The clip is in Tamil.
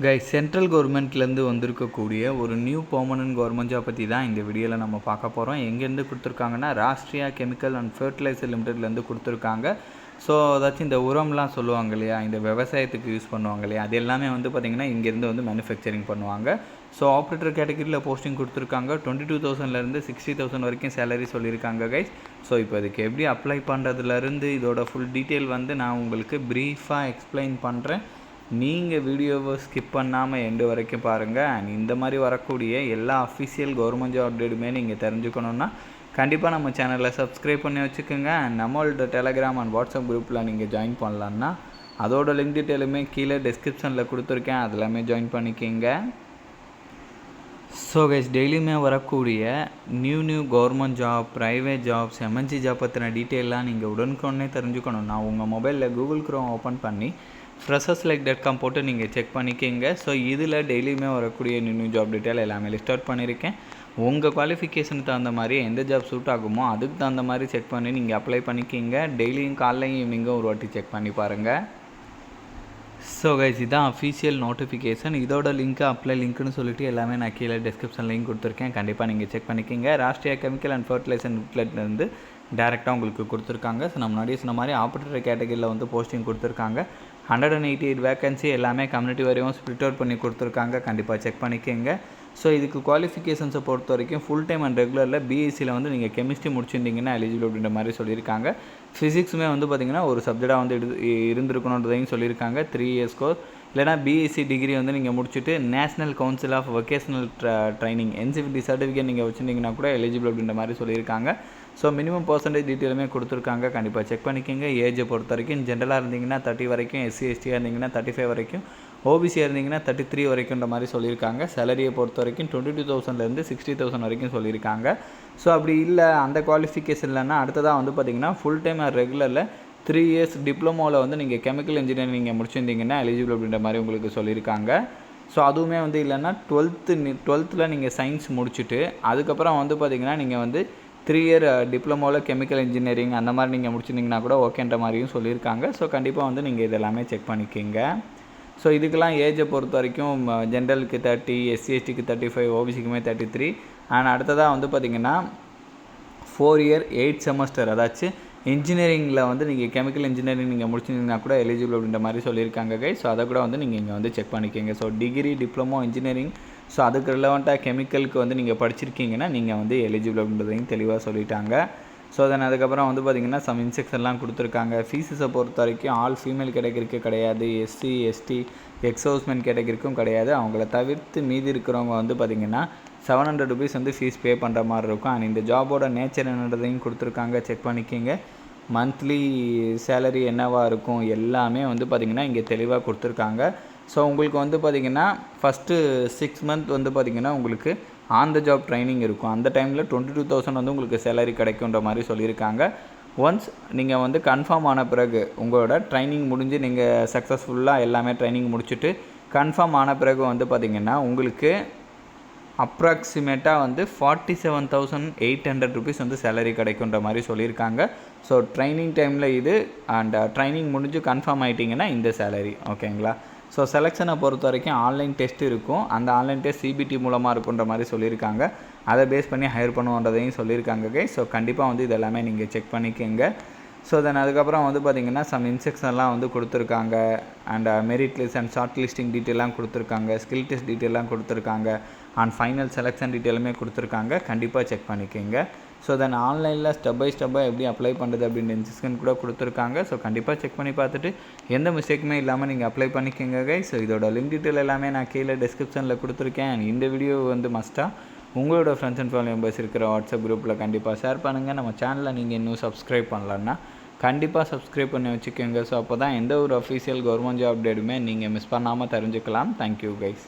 கைஸ் சென்ட்ரல் கவர்மெண்ட்லேருந்து வந்திருக்கக்கூடிய ஒரு நியூ பெர்மனன்ட் கவர்மெண்ட் ஜாப் பற்றி தான் இந்த வீடியோவில் நம்ம பார்க்க போகிறோம். எங்கேருந்து கொடுத்துருக்காங்கன்னா ராஷ்ட்ரியா கெமிக்கல் அண்ட் ஃபர்டிலைசர் லிமிடெட்லேருந்து கொடுத்துருக்காங்க. ஸோ அதாச்சும் இந்த உரம்லாம் சொல்லுவாங்க இல்லையா, இந்த விவசாயத்துக்கு யூஸ் பண்ணுவாங்க இல்லையா, அது எல்லாமே வந்து பார்த்திங்கன்னா இங்கேருந்து வந்து மேனுஃபேக்சரிங் பண்ணுவாங்க. ஸோ ஆப்ரேட்டர் கேட்டகரியில் போஸ்டிங் கொடுத்துருக்காங்க. 22,000லேருந்து 60,000 வரைக்கும் சேலரி சொல்லியிருக்காங்க கைஸ். ஸோ இப்போ இதுக்கு எப்படி அப்ளை பண்ணுறதுலேருந்து இதோட ஃபுல் டீட்டெயில் வந்து நான் உங்களுக்கு ப்ரீஃபாக எக்ஸ்பிளைன் பண்ணுறேன். நீங்கள் வீடியோவை ஸ்கிப் பண்ணாமல் எண்டு வரைக்கும் பாருங்கள். அண்ட் இந்த மாதிரி வரக்கூடிய எல்லா அஃபிஷியல் கவர்மெண்ட் ஜாப் அப்டேட்டுமே நீங்கள் தெரிஞ்சுக்கணுன்னா கண்டிப்பாக நம்ம சேனலை சப்ஸ்கிரைப் பண்ணி வச்சுக்கோங்க. அண்ட் நம்மளோட டெலகிராம் அண்ட் வாட்ஸ்அப் குரூப்பில் நீங்கள் ஜாயின் பண்ணலான்னா அதோட லிங்க் டீட்டெயிலுமே கீழே டிஸ்கிரிப்ஷனில் கொடுத்துருக்கேன், அதெல்லாமே ஜாயின் பண்ணிக்கிங்க. ஸோ கைஸ் டெய்லியுமே வரக்கூடிய new government job, private jobs, MNC job பற்றின டீட்டெயிலாம் நீங்கள் உடனுக்குடனே தெரிஞ்சுக்கணுன்னா உங்கள் மொபைலில் கூகுள் க்ரோம் ஓப்பன் பண்ணி freshers.com போட்டு நீங்கள் செக் பண்ணிக்கிங்க. ஸோ இதில் டெய்லியுமே வரக்கூடிய நியூ ஜாப் டீட்டெயில் எல்லாமே லிஸ்ட் அவுட் பண்ணியிருக்கேன். உங்கள் குவாலிஃபிகேஷனுக்கு தகுந்த மாதிரி எந்த ஜாப் சூட் ஆகுமோ அதுக்கு தகுந்த மாதிரி செக் பண்ணி நீங்கள் அப்ளை பண்ணிக்கிங்க. டெய்லியும் காலையும் ஈவினிங்கும் ஒரு வாட்டி செக் பண்ணி பாருங்கள். ஸோ கைஸ் இதுதான் அஃபீஷியல் நோட்டிஃபிகேஷன். இதோட லிங்க்கு அப்ளை லிங்க்னு சொல்லிட்டு எல்லாமே நான் கீழே டிஸ்கிரிப்ஷன் லிங்க் கொடுத்துருக்கேன். கண்டிப்பாக நீங்கள் செக் பண்ணிக்கிங்க. ராஷ்ட்ரியா கெமிக்கல் அண்ட் ஃபர்டிலைசர் லிமிடெட்லேருந்து டேரெக்டாக உங்களுக்கு கொடுத்துருக்காங்க. ஸோ நம்ம முன்னாடியே சொன்ன மாதிரி ஆப்ரேட்டர் கேட்டகரியில் வந்து போஸ்டிங் கொடுத்துருக்காங்க. 188 வேக்கன்சி எல்லாமே கம்யூனிட்டி வரையும் ஸ்ப்ளிட் அவுட் பண்ணி கொடுத்துருக்காங்க. கண்டிப்பாக செக் பண்ணிக்கோங்க. ஸோ இதுக்கு குவாலிஃபிகேஷன்ஸை பொறுத்த வரைக்கும் ஃபுல் டைம் அண்ட் ரெகுலரில் பிஎஸ்சியில் வந்து நீங்கள் கெமிஸ்ட்ரி முடிச்சிருந்தீங்கன்னா எலிஜிபிள் அப்படின்ற மாதிரி சொல்லியிருக்காங்க. ஃபிசிக்ஸுமே வந்து பார்த்திங்கன்னா ஒரு சப்ஜெக்டாக வந்து இருந்திருக்கணுன்றதையும் சொல்லியிருக்காங்க. 3 இயர்ஸ் கோர்ஸ் இல்லைனா பிஎஸ்சி டிகிரி வந்து நீங்கள் முடிச்சுட்டு national council of vocational training NCVT certificate நீங்கள் வச்சுருந்தீங்கன்னா கூட எலிஜிபிள் அப்படின்ற மாதிரி சொல்லியிருக்காங்க. ஸோ மினிமம் பர்சன்டேஜ் டீட்டெயிலுமே கொடுத்துருக்காங்க. கண்டிப்பாக செக் பண்ணிக்கோங்க. ஏஜை பொறுத்த வரைக்கும் ஜென்ரலாக இருந்தீங்கன்னா 30 வரைக்கும், SC/ST இருந்தீங்கன்னா 35 வரைக்கும், ஓபிசியாக இருந்தீங்கன்னா 33 வரைக்கும்ன்ற மாதிரி சொல்லியிருக்காங்க. சேலரியை பொறுத்த வரைக்கும் 22,000லேருந்து 60,000 வரைக்கும் சொல்லியிருக்காங்க. ஸோ அப்படி இல்லை அந்த குவாலிஃபிகேஷன் இல்லைன்னா அடுத்ததாக வந்து பார்த்திங்கன்னா ஃபுல் டைம் ரெகுலரில் 3 இயர்ஸ் டிப்ளமோவில் வந்து நீங்கள் கெமிக்கல் இன்ஜினியரிங் நீங்கள் முடிச்சிருந்தீங்கன்னா எலிஜிபிள் அப்படின்ற மாதிரி உங்களுக்கு சொல்லியிருக்காங்க. ஸோ அதுவுமே வந்து இல்லைன்னா 12th நீங்கள் சயின்ஸ் முடிச்சுட்டு அதுக்கப்புறம் வந்து பார்த்திங்கன்னா நீங்கள் வந்து 3 இயர் டிப்ளமோவில் கெமிக்கல் இன்ஜினியரிங் அந்த மாதிரி நீங்கள் முடிச்சிருந்தீங்கன்னா கூட ஓகேன்ற மாதிரியும் சொல்லியிருக்காங்க. ஸோ கண்டிப்பாக வந்து நீங்கள் இதெல்லாமே செக் பண்ணிக்கிங்க. ஸோ இதுக்கெல்லாம் ஏஜை பொறுத்த வரைக்கும் ஜென்ரலுக்கு 30, SC/STக்கு 35, ஓபிசிக்குமே 33. அண்ட் அடுத்ததாக வந்து பார்த்திங்கன்னா 4 இயர் 8 செமஸ்டர் அதாச்சும் இன்ஜினியரிங்கில் வந்து நீங்கள் கெமிக்கல் இன்ஜினியரிங் நீங்கள் முடிச்சிருந்தீங்கன்னா கூட எலிஜிபிள் அப்படின்ற மாதிரி சொல்லியிருக்காங்க கைஸ். ஸோ அதை கூட வந்து நீங்கள் இங்கே வந்து செக் பண்ணிக்கோங்க. So degree, diploma, engineering, so அதுக்கு ரிலவெண்ட்டாக கெமிக்கலுக்கு வந்து நீங்கள் படிச்சிருக்கீங்கன்னா நீங்கள் வந்து எலிஜிபிள் அப்படின்றதையும் தெளிவாக சொல்லிட்டாங்க. ஸோ தென் அதுக்கப்புறம் வந்து பார்த்திங்கன்னா சம் இன்ஸ்ட்ரக்ஷன்லாம் கொடுத்துருக்காங்க. ஃபீஸஸை பொறுத்த வரைக்கும் ஆல் ஃபீமேல் கேட்டகரிக்கு கிடையாது, SC/ST எக்ஸோஸ்மென்ட் கேட்டகரிக்கும் கிடையாது. அவங்கள தவிர்த்து மீதி இருக்கிறவங்க வந்து பார்த்திங்கன்னா 700 rupees வந்து ஃபீஸ் பே பண்ணுற மாதிரி இருக்கும். அண்ட் இந்த ஜாபோட நேச்சர் என்னன்றதையும் கொடுத்துருக்காங்க. செக் பண்ணிக்கிங்க. மந்த்லி சேலரி என்னவாக இருக்கும் எல்லாமே வந்து பார்த்திங்கன்னா இங்கே தெளிவாக கொடுத்துருக்காங்க. ஸோ உங்களுக்கு வந்து பார்த்திங்கன்னா ஃபஸ்ட்டு 6 மந்த் வந்து பார்த்திங்கன்னா உங்களுக்கு ஆன் த ஜாப் ட்ரைனிங் இருக்கும். அந்த டைமில் 22,000 வந்து உங்களுக்கு சேலரி கிடைக்குன்ற மாதிரி சொல்லியிருக்காங்க. ஒன்ஸ் நீங்கள் வந்து கன்ஃபார்ம் ஆன பிறகு உங்களோட ட்ரைனிங் முடிஞ்சு நீங்கள் சக்ஸஸ்ஃபுல்லாக எல்லாமே ட்ரைனிங் முடிச்சுட்டு கன்ஃபார்ம் ஆன பிறகு வந்து பார்த்திங்கன்னா உங்களுக்கு அப்ராக்சிமேட்டாக வந்து 47,800 rupees வந்து சேலரி கிடைக்குன்ற மாதிரி சொல்லியிருக்காங்க. ஸோ ட்ரைனிங் டைமில் இது அண்ட் ட்ரைனிங் முடிஞ்சு கன்ஃபார்ம் ஆகிட்டிங்கன்னா இந்த சேலரி ஓகேங்களா. ஸோ செலெக்ஷனை பொறுத்த வரைக்கும் ஆன்லைன் டெஸ்ட் இருக்கும். அந்த ஆன்லைன் டெஸ்ட் CBT மூலமாக இருக்குன்ற மாதிரி சொல்லியிருக்காங்க. அதை பேஸ் பண்ணி ஹையர் பண்ணுவோன்றதையும் சொல்லியிருக்காங்க கைஸ். ஸோ கண்டிப்பாக வந்து இதெல்லாமே நீங்கள் செக் பண்ணிக்கோங்க. ஸோ தென் அதுக்கப்புறம் வந்து பார்த்திங்கன்னா சம் இன்ஸ்ட்ரக்ஷன்லாம் வந்து கொடுத்துருக்காங்க. And merit list and shortlisting டீட்டெயிலாம் கொடுத்துருக்காங்க. ஸ்கில் டெஸ்ட் டீட்டெயிலாம் கொடுத்துருக்காங்க. அண்ட் ஃபைனல் செலெக்ஷன் டீட்டெயிலுமே கொடுத்துருக்காங்க. கண்டிப்பாக செக் பண்ணிக்கோங்க. ஸோ தென் ஆன்லைனில் ஸ்டெப் பை ஸ்டெப்பாக எப்படி அப்ளை பண்ணுறது அப்படின்ற இன்ஸ்ட்ரக்ஷன் கூட கொடுத்துருக்காங்க. ஸோ கண்டிப்பாக செக் பண்ணி பார்த்துட்டு எந்த மிஸ்டேக்குமே இல்லாமல் நீங்கள் அப்ளை பண்ணிக்கோங்க கைஸ். ஸோ இதோட லிங்க் டீட்டெயில் எல்லாமே நான் கீழே டிஸ்கிரிப்ஷனில் கொடுத்துருக்கேன். இந்த வீடியோ வந்து மஸ்ட்டாக உங்களோட ஃப்ரெண்ட்ஸ் அண்ட் ஃபேமிலி மெம்பர்ஸ் இருக்கிற வாட்ஸ்அப் குரூப்பில் கண்டிப்பாக ஷேர் பண்ணுங்கள். நம்ம சேனலில் நீங்கள் இன்னும் சப்ஸ்கிரைப் பண்ணலன்னா கண்டிப்பாக சப்ஸ்கிரைப் பண்ணி வச்சுக்கோங்க. ஸோ அப்போ தான் எந்த ஒரு அஃபீஷியல் கவர்மெண்ட் ஜாப் அப்டேட்டுமே நீங்கள் மிஸ் பண்ணாமல் தெரிஞ்சுக்கலாம். Thank you guys.